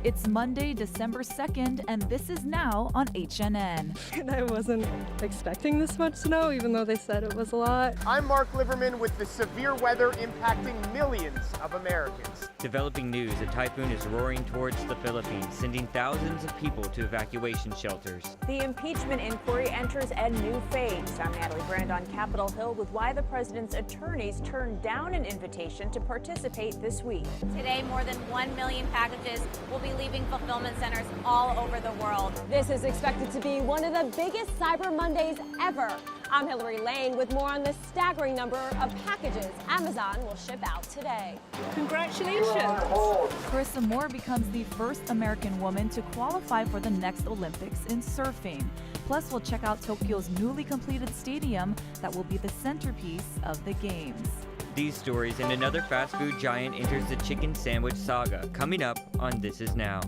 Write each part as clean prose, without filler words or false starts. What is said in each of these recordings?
It's Monday, December 2nd, and this is now on HNN. And I wasn't expecting this much snow, even though they said it was a lot. I'm Mark Liverman with the severe weather impacting millions of Americans. Developing news, a typhoon is roaring towards the Philippines, sending thousands of people to evacuation shelters. The impeachment inquiry enters a new phase. I'm Natalie Brand on Capitol Hill with why the president's attorneys turned down an invitation to participate this week. Today, more than 1 million packages will be leaving fulfillment centers all over the world. This is expected to be one of the biggest Cyber Mondays ever. I'm Hillary Lane with more on the staggering number of packages Amazon will ship out today. Congratulations! Carissa Moore becomes the first American woman to qualify for the next Olympics in surfing. Plus, we'll check out Tokyo's newly completed stadium that will be the centerpiece of the Games. These stories and another fast food giant enters the chicken sandwich saga, coming up on This Is Now.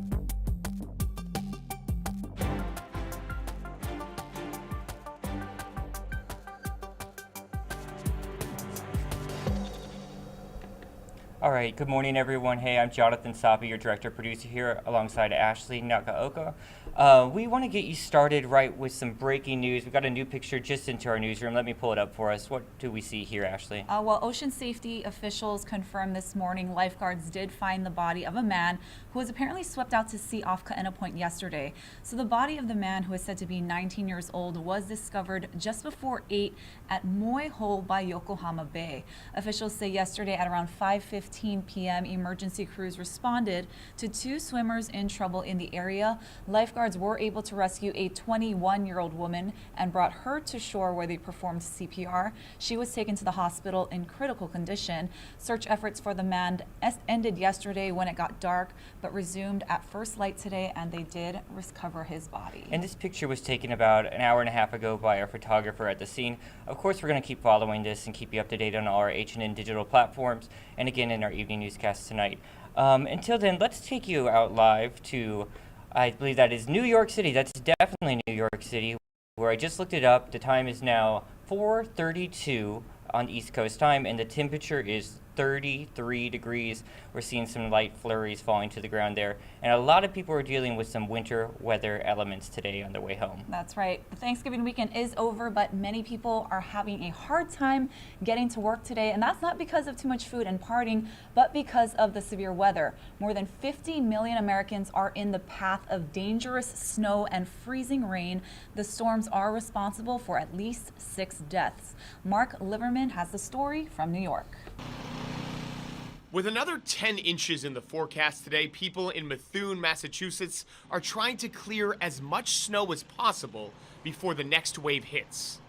All right, good morning, everyone. Hey, I'm Jonathan Sapi, your director-producer here alongside Ashley Nakaoka. We want to get you started right with some breaking news. We've got a new picture just into our newsroom. Let me pull it up for us. What do we see here, Ashley? Well, ocean safety officials confirmed this morning lifeguards did find the body of a man who was apparently swept out to sea off Kaena Point yesterday. So the body of the man, who is said to be 19 years old, was discovered just before 8 at Moy Hole by Yokohama Bay. Officials say yesterday at around 5:15 p.m., emergency crews responded to 2 swimmers in trouble in the area. Lifeguards were able to rescue a 21-year-old woman and brought her to shore where they performed CPR. She was taken to the hospital in critical condition. Search efforts for the man ended yesterday when it got dark, but resumed at first light today, and they did recover his body. And this picture was taken about an hour and a half ago by our photographer at the scene. Of course, we're going to keep following this and keep you up to date on all our HNN digital platforms, and again in our evening newscast tonight. Until then, let's take you out live to, I believe that is New York City. That's definitely New York City, where I just looked it up. The time is now 4:32 on East Coast time, and the temperature is 33 degrees. We're seeing some light flurries falling to the ground there, and a lot of people are dealing with some winter weather elements today on their way home. That's right. The Thanksgiving weekend is over, but many people are having a hard time getting to work today, and that's not because of too much food and partying, but because of the severe weather. More than 50 million Americans are in the path of dangerous snow and freezing rain. The storms are responsible for at least 6 deaths. Mark Liverman has the story from New York. With another 10 inches in the forecast today, people in Methuen, Massachusetts are trying to clear as much snow as possible before the next wave hits.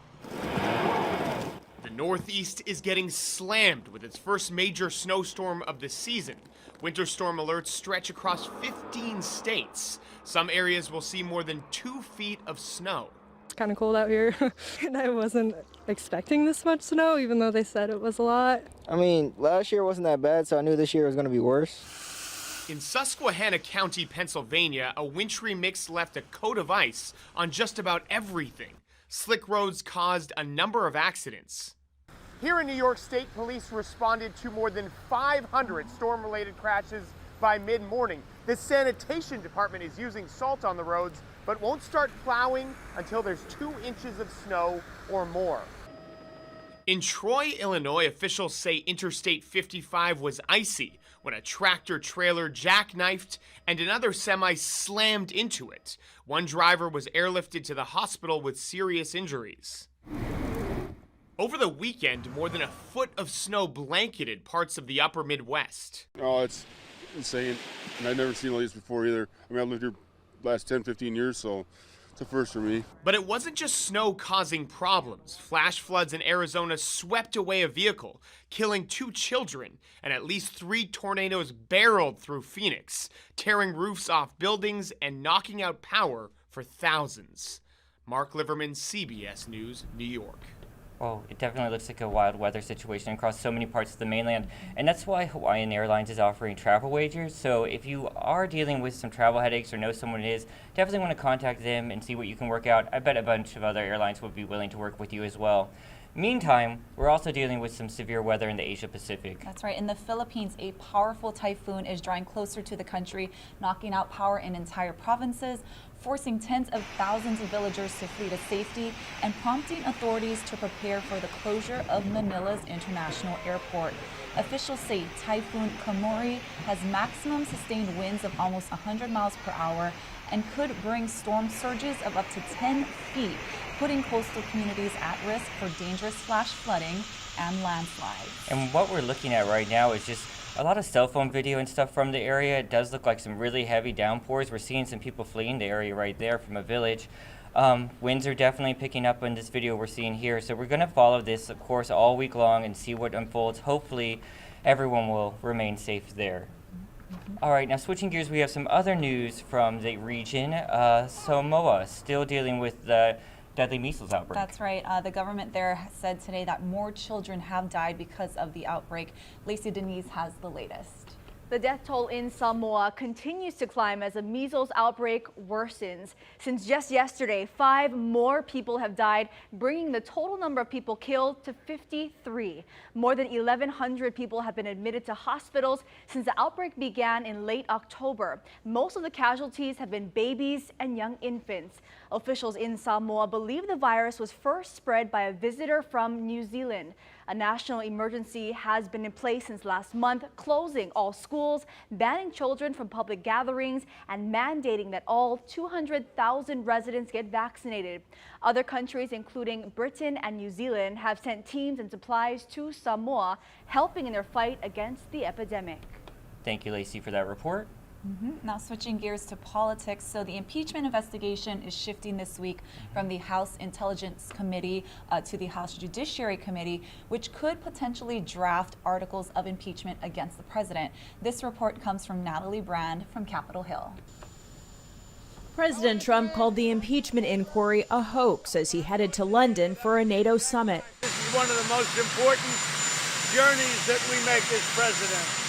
The Northeast is getting slammed with its first major snowstorm of the season. Winter storm alerts stretch across 15 states. Some areas will see more than 2 feet of snow. It's kind of cold out here, and I wasn't expecting this much snow, even though they said it was a lot. I mean, last year wasn't that bad, so I knew this year was going to be worse. In Susquehanna County, Pennsylvania, a wintry mix left a coat of ice on just about everything. Slick roads caused a number of accidents. Here in New York State, police responded to more than 500 storm-related crashes by mid-morning. The sanitation department is using salt on the roads, but won't start plowing until there's 2 inches of snow or more. In Troy, Illinois, officials say Interstate 55 was icy when a tractor-trailer jackknifed and another semi slammed into it. One driver was airlifted to the hospital with serious injuries. Over the weekend, more than a foot of snow blanketed parts of the upper Midwest. Oh, it's insane. And I've never seen all these before either. I mean, I've lived here the last 10, 15 years, so it's a first for me. But it wasn't just snow causing problems. Flash floods in Arizona swept away a vehicle, killing 2 children, and at least 3 tornadoes barreled through Phoenix, tearing roofs off buildings and knocking out power for thousands. Mark Liverman, CBS News, New York. Well, it definitely looks like a wild weather situation across so many parts of the mainland, and that's why Hawaiian Airlines is offering travel wagers. So if you are dealing with some travel headaches or know someone is, definitely want to contact them and see what you can work out. I bet a bunch of other airlines would be willing to work with you as well. Meantime, we're also dealing with some severe weather in the Asia Pacific. That's right. In the Philippines, a powerful typhoon is drawing closer to the country, knocking out power in entire provinces, forcing tens of thousands of villagers to flee to safety, and prompting authorities to prepare for the closure of Manila's international airport. Officials say Typhoon Kamori has maximum sustained winds of almost 100 miles per hour and could bring storm surges of up to 10 feet, putting coastal communities at risk for dangerous flash flooding and landslides. And what we're looking at right now is just a lot of cell phone video and stuff from the area. It does look like some really heavy downpours. We're seeing some people fleeing the area right there from a village. Winds are definitely picking up in this video we're seeing here. So we're going to follow this, of course, all week long and see what unfolds. Hopefully, everyone will remain safe there. All right, now switching gears, we have some other news from the region. Samoa still dealing with the deadly measles outbreak. That's right. The government there said today that more children have died because of the outbreak. Lacey Denise has the latest. The death toll in Samoa continues to climb as a measles outbreak worsens. Since just yesterday, 5 more people have died, bringing the total number of people killed to 53. More than 1,100 people have been admitted to hospitals since the outbreak began in late October. Most of the casualties have been babies and young infants. Officials in Samoa believe the virus was first spread by a visitor from New Zealand. A national emergency has been in place since last month, closing all schools, banning children from public gatherings, and mandating that all 200,000 residents get vaccinated. Other countries, including Britain and New Zealand, have sent teams and supplies to Samoa, helping in their fight against the epidemic. Thank you, Lacey, for that report. Now switching gears to politics. So the impeachment investigation is shifting this week from the House Intelligence Committee to the House Judiciary Committee, which could potentially draft articles of impeachment against the president. This report comes from Natalie Brand from Capitol Hill. President Trump called the impeachment inquiry a hoax as he headed to London for a NATO summit. This is one of the most important journeys that we make as president.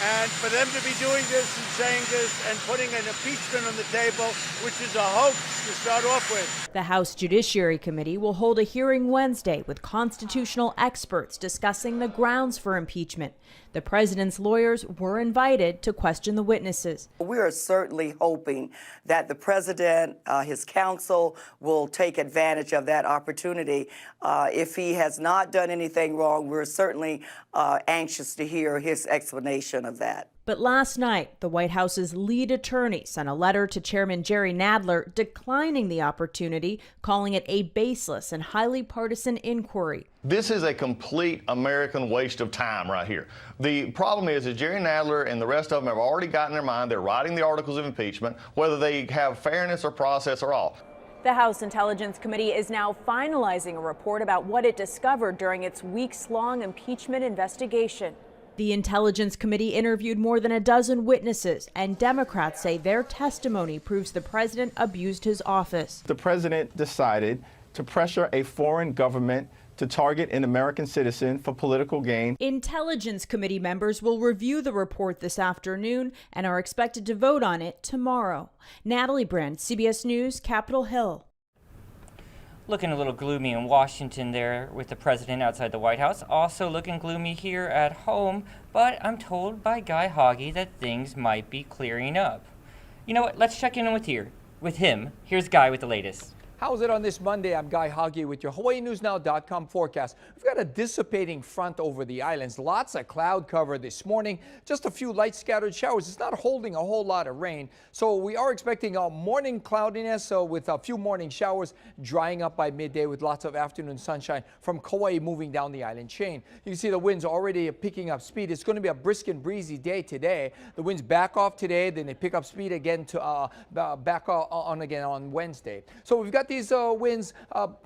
And for them to be doing this and saying this and putting an impeachment on the table, which is a hoax to start off with. The House Judiciary Committee will hold a hearing Wednesday with constitutional experts discussing the grounds for impeachment. The president's lawyers were invited to question the witnesses. We are certainly hoping that the president, his counsel, will take advantage of that opportunity. If he has not done anything wrong, we're certainly anxious to hear his explanation of that. But last night, the White House's lead attorney sent a letter to Chairman Jerry Nadler declining the opportunity, calling it a baseless and highly partisan inquiry. This is a complete American waste of time right here. The problem is that Jerry Nadler and the rest of them have already got in their mind they're writing the articles of impeachment, whether they have fairness or process or all. The House Intelligence Committee is now finalizing a report about what it discovered during its weeks-long impeachment investigation. The Intelligence Committee interviewed more than a dozen witnesses, and Democrats say their testimony proves the president abused his office. The president decided to pressure a foreign government to target an American citizen for political gain. Intelligence Committee members will review the report this afternoon and are expected to vote on it tomorrow. Natalie Brand, CBS News, Capitol Hill. Looking a little gloomy in Washington there with the president outside the White House. Also looking gloomy here at home, but I'm told by Guy Hoggy that things might be clearing up. You know what? Let's check in with him. Here's Guy with the latest. How's it on this Monday? I'm Guy Hoggy with your HawaiiNewsNow.com forecast. We've got a dissipating front over the islands. Lots of cloud cover this morning. Just a few light scattered showers. It's not holding a whole lot of rain. So we are expecting a morning cloudiness with a few morning showers drying up by midday with lots of afternoon sunshine from Kauai moving down the island chain. You can see the winds already picking up speed. It's going to be a brisk and breezy day today. The winds back off today, then they pick up speed again to back on again on Wednesday. So we've got these winds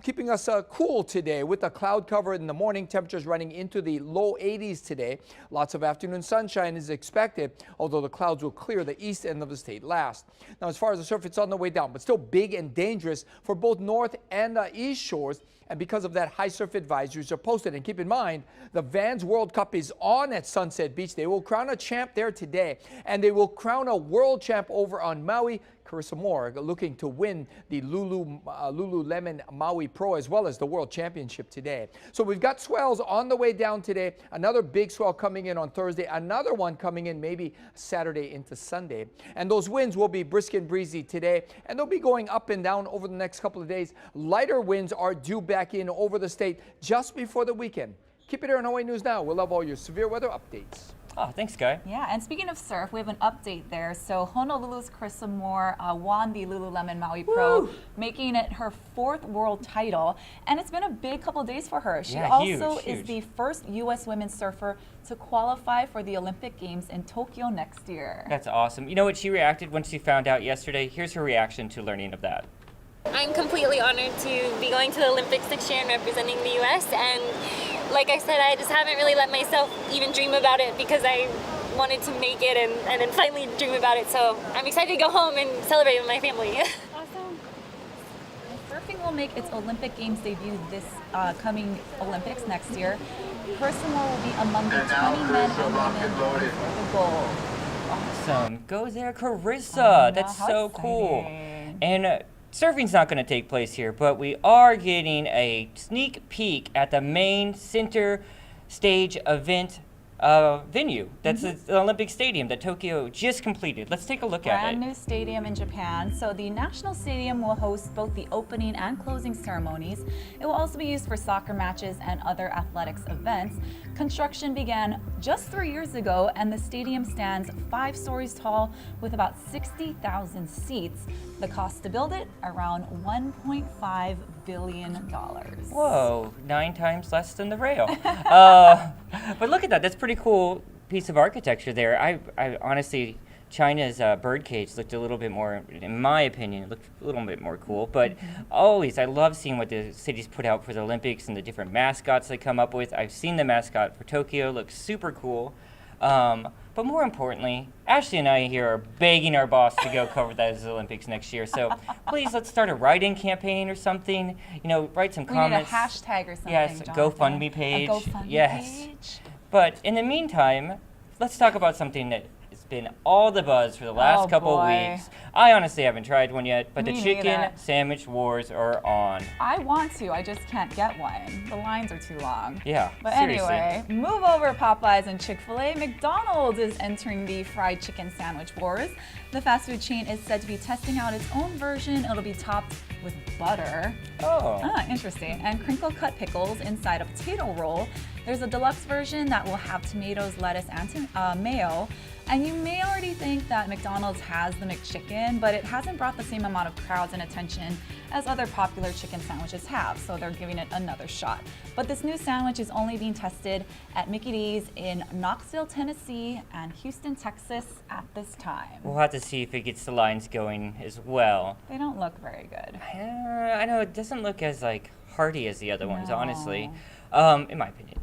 keeping us cool today with the cloud cover in the morning. Temperatures running into the low 80s today. Lots of afternoon sunshine is expected, although the clouds will clear the east end of the state last. Now, as far as the surf, it's on the way down, but still big and dangerous for both north and east shores. And because of that, high surf advisories are posted. And keep in mind, the Vans World Cup is on at Sunset Beach. They will crown a champ there today, and they will crown a world champ over on Maui. Carissa Moore looking to win the Lululemon Maui Pro as well as the World Championship today. So we've got swells on the way down today. Another big swell coming in on Thursday. Another one coming in maybe Saturday into Sunday. And those winds will be brisk and breezy today, and they'll be going up and down over the next couple of days. Lighter winds are due back in over the state just before the weekend. Keep it here on Hawaii News Now. We'll have all your severe weather updates. Oh, thanks, Guy. Yeah, and speaking of surf, we have an update there. So Honolulu's Carissa Moore won the Lululemon Maui Pro, making it her 4th world title. And it's been a big couple of days for her. She also is the first U.S. women's surfer to qualify for the Olympic Games in Tokyo next year. That's awesome. You know what she reacted when she found out yesterday? Here's her reaction to learning of that. I'm completely honored to be going to the Olympics next year and representing the U.S. And like I said, I just haven't really let myself even dream about it because I wanted to make it and then finally dream about it. So I'm excited to go home and celebrate with my family. Awesome. Surfing will make its Olympic Games debut this coming Olympics next year. Carissa Moore will be among the 20 men and women for the gold. Awesome. Go there, Carissa. That's so cool. And surfing's not going to take place here, but we are getting a sneak peek at the main center stage event venue. That's the Olympic Stadium that Tokyo just completed. Let's take a look at it. Brand new stadium in Japan. So the National Stadium will host both the opening and closing ceremonies. It will also be used for soccer matches and other athletics events. Construction began just 3 years ago, and the stadium stands 5 stories tall with about 60,000 seats. The cost to build it, around $1.5 billion. Whoa, 9 times less than the rail. But look at that. That's a pretty cool piece of architecture there. I honestly, China's birdcage looked a little bit more, in my opinion, it looked a little bit more cool. But always, I love seeing what the cities put out for the Olympics and the different mascots they come up with. I've seen the mascot for Tokyo, looks super cool. But more importantly, Ashley and I here are begging our boss to go cover those Olympics next year. So please, let's start a write-in campaign or something. You know, write some comments. We need a hashtag or something. Yes, a Jonathan. GoFundMe page. A GoFundMe page. But in the meantime, let's talk about something that has been all the buzz for the last couple weeks. I honestly haven't tried one yet, but the chicken sandwich wars are on. I want to, I just can't get one. The lines are too long. Yeah, But seriously. anyway, move over Popeyes and Chick-fil-A. McDonald's is entering the fried chicken sandwich wars. The fast food chain is said to be testing out its own version. It'll be topped with butter. Interesting. And crinkle-cut pickles inside a potato roll. There's a deluxe version that will have tomatoes, lettuce, and mayo. And you may already think that McDonald's has the McChicken, but it hasn't brought the same amount of crowds and attention as other popular chicken sandwiches have, so they're giving it another shot. But this new sandwich is only being tested at Mickey D's in Knoxville, Tennessee, and Houston, Texas at this time. We'll have to see if it gets the lines going as well. They don't look very good. I know, it doesn't look as hearty as the other ones, honestly, in my opinion.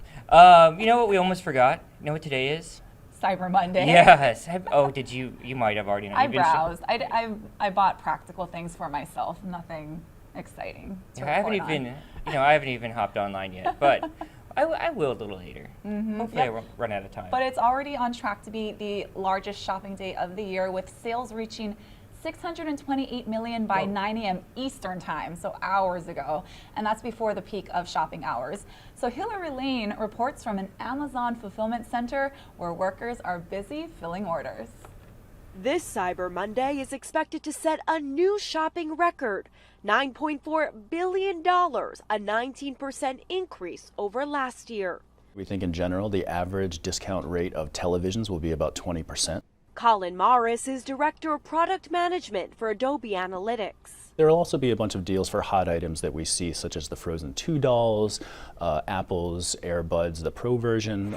You know what we almost forgot? You know what today is? Cyber Monday. Yes. Did you? You might have already known. I browsed. I bought practical things for myself. Nothing exciting. I haven't even hopped online yet, but I will a little later. Hopefully, I won't run out of time. But it's already on track to be the largest shopping day of the year, with sales reaching $628 million by 9 a.m. Eastern time, so hours ago, and that's before the peak of shopping hours. So Hillary Lane reports from an Amazon fulfillment center where workers are busy filling orders. This Cyber Monday is expected to set a new shopping record, $9.4 billion, a 19% increase over last year. We think in general the average discount rate of televisions will be about 20%. Colin Morris is Director of Product Management for Adobe Analytics. There will also be a bunch of deals for hot items that we see, such as the Frozen 2 dolls, Apple's AirBuds, the Pro version.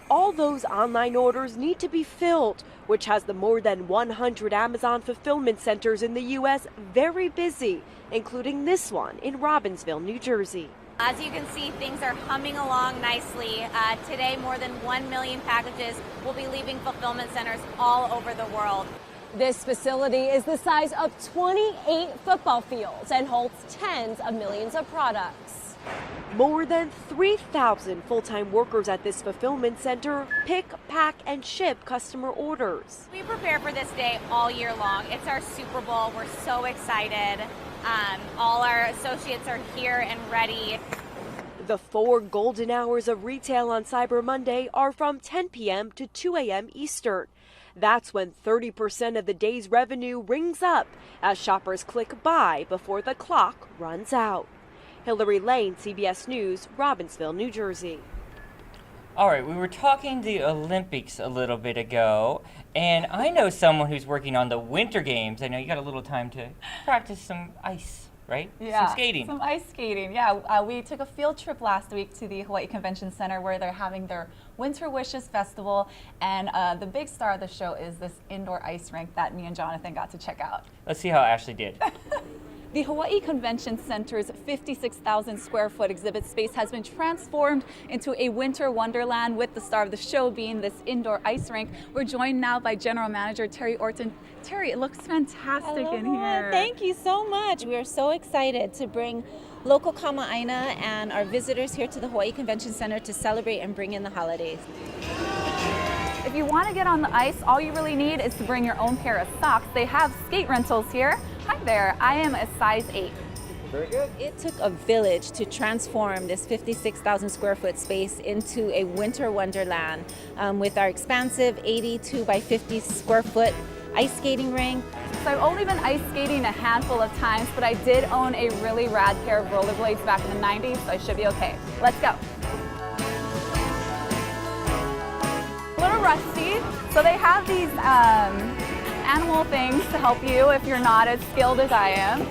All those online orders need to be filled, which has the more than 100 Amazon fulfillment centers in the U.S. very busy, including this one in Robbinsville, New Jersey. As you can see, things are humming along nicely. Today, more than 1 million packages will be leaving fulfillment centers all over the world. This facility is the size of 28 football fields and holds tens of millions of products. More than 3,000 full-time workers at this fulfillment center pick, pack, and ship customer orders. We prepare for this day all year long. It's our Super Bowl. We're so excited. All our associates are here and ready. The 4 golden hours of retail on Cyber Monday are from 10 p.m. to 2 a.m. Eastern. That's when 30% of the day's revenue rings up as shoppers click buy before the clock runs out. Hillary Lane, CBS News, Robbinsville, New Jersey. All right, we were talking the Olympics a little bit ago, and I know someone who's working on the Winter Games. I know you got a little time to practice some ice, right? Yeah, some skating. Some ice skating. Yeah, we took a field trip last week to the Hawaii Convention Center where they're having their Winter Wishes Festival, and the big star of the show is this indoor ice rink that me and Jonathan got to check out. Let's see how Ashley did. The Hawaii Convention Center's 56,000 square foot exhibit space has been transformed into a winter wonderland, with the star of the show being this indoor ice rink. We're joined now by General Manager Terry Orton. Terry, it looks fantastic in here. Thank you so much. We are so excited to bring local Kama'aina and our visitors here to the Hawaii Convention Center to celebrate and bring in the holidays. If you want to get on the ice, all you really need is to bring your own pair of socks. They have skate rentals here. Hi there, I am a size 8. Very good. It took a village to transform this 56,000 square foot space into a winter wonderland with our expansive 82 by 50 square foot ice skating rink. So I've only been ice skating a handful of times, but I did own a really rad pair of rollerblades back in the 90s, so I should be okay. Let's go. A little rusty. So they have these animal things to help you if you're not as skilled as I am.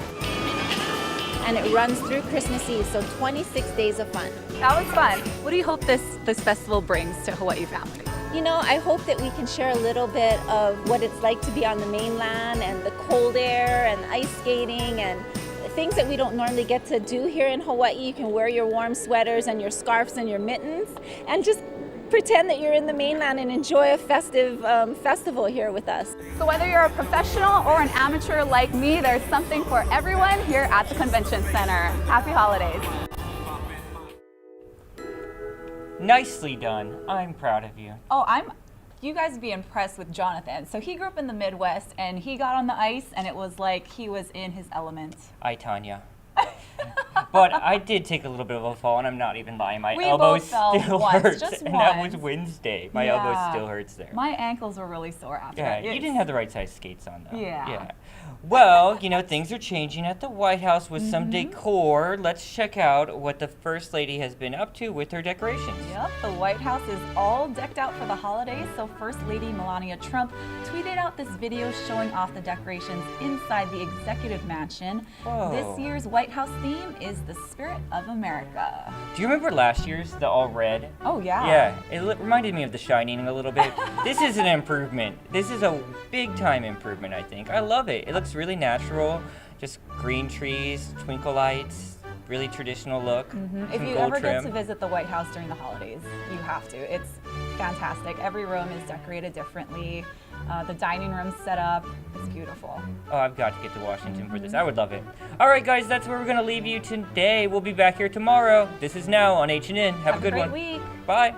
And it runs through Christmas Eve, so 26 days of fun. That was fun. What do you hope this festival brings to Hawaii families? You know, I hope that we can share a little bit of what it's like to be on the mainland and the cold air and ice skating and things that we don't normally get to do here in Hawaii. You can wear your warm sweaters and your scarves and your mittens and just pretend that you're in the mainland and enjoy a festive festival here with us. So whether you're a professional or an amateur like me, there's something for everyone here at the Convention Center. Happy holidays. Nicely done. I'm proud of you. Oh, you guys would be impressed with Jonathan. So he grew up in the Midwest and he got on the ice and it was like he was in his element. Hi, Tanya. But I did take a little bit of a fall, and I'm not even lying. My We elbow both fell still once, hurts, just and that once. was Wednesday. My Yeah. elbow still hurts there. My ankles were really sore after Yeah, that. you didn't have the right size skates on, though. Yeah. Well, you know, things are changing at the White House with some decor. Let's check out what the First Lady has been up to with her decorations. Yep, the White House is all decked out for the holidays, so First Lady Melania Trump tweeted out this video showing off the decorations inside the Executive Mansion. Whoa. This year's White House theme is the Spirit of America. Do you remember last year's, the all red? Oh, yeah. Yeah, it reminded me of The Shining a little bit. This is an improvement. This is a big time improvement, I think. I love it. It looks really natural, just green trees, twinkle lights, really traditional look. If some you gold ever trim. get to visit the White House during the holidays, you have to. It's fantastic. Every room is decorated differently. The dining room's set up. It's beautiful. Oh, I've got to get to Washington for this. I would love it. All right, guys, that's where we're going to leave you today. We'll be back here tomorrow. This is Now on HNN. Have a good great one. week. Bye.